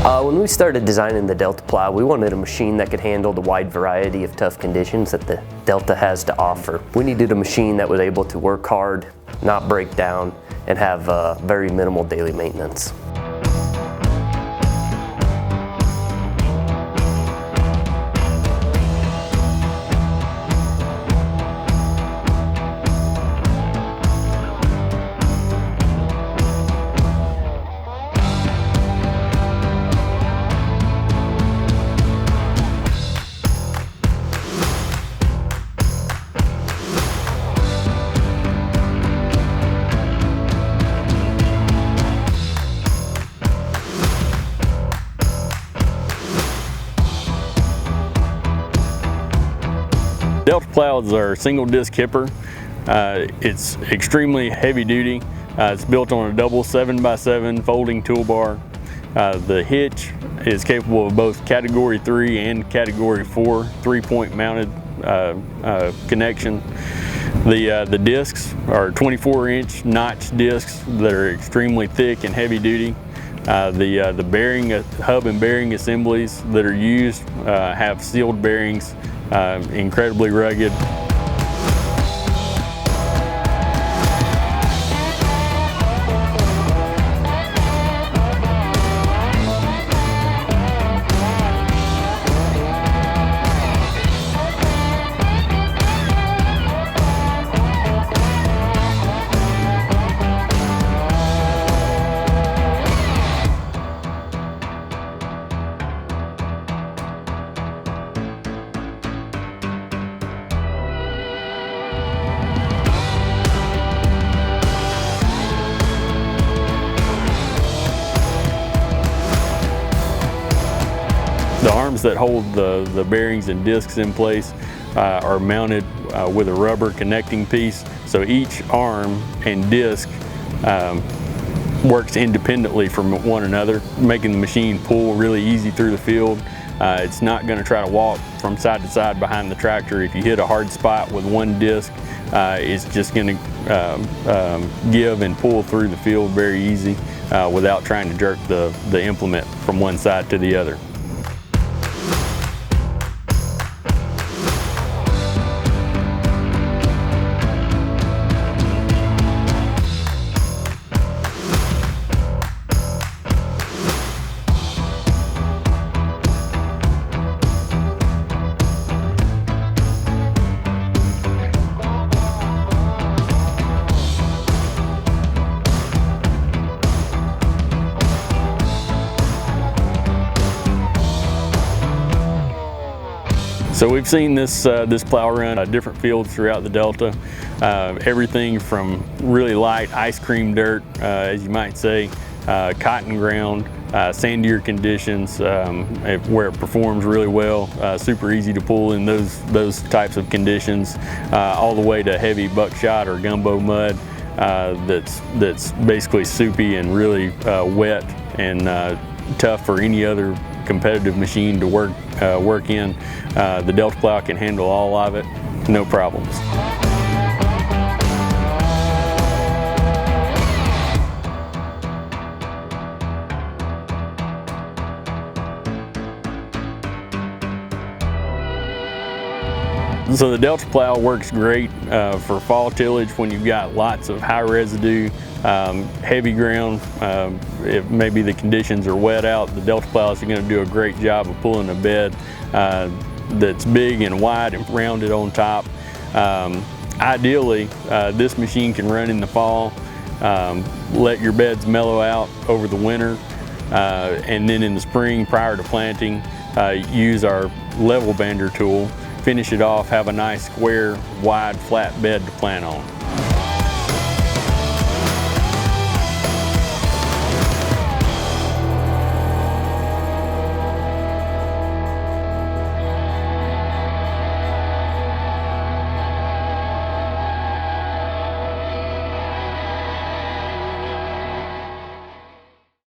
When we started designing the Delta Plow, we wanted a machine that could handle the wide variety of tough conditions that the Delta has to offer. We needed a machine that was able to work hard, not break down, and have very minimal daily maintenance. Delta Plows are single disc hipper. It's extremely heavy duty. It's built on a double 7x7 folding toolbar. The hitch is capable of both Category 3 and Category 4 3-point mounted connection. The discs are 24-inch notch discs that are extremely thick and heavy duty. The bearing hub and bearing assemblies that are used have sealed bearings, incredibly rugged. The arms that hold the bearings and discs in place are mounted with a rubber connecting piece, so each arm and disc works independently from one another, making the machine pull really easy through the field. It's not going to try to walk from side to side behind the tractor. If you hit a hard spot with one disc, it's just going to give and pull through the field very easy without trying to jerk the implement from one side to the other. So we've seen this plow run different fields throughout the Delta. Everything from really light ice cream dirt, as you might say, cotton ground, sandier conditions where it performs really well, super easy to pull in those types of conditions, all the way to heavy buckshot or gumbo mud that's basically soupy and really wet and tough for any other competitive machine to work in. The Delta Plow can handle all of it, no problems. So the Delta Plow works great for fall tillage when you've got lots of high residue, heavy ground. If maybe the conditions are wet out, the Delta Plows are going to do a great job of pulling a bed that's big and wide and rounded on top. Ideally, this machine can run in the fall, let your beds mellow out over the winter, and then in the spring prior to planting, use our level bander tool, finish it off, have a nice square, wide, flat bed to plant on.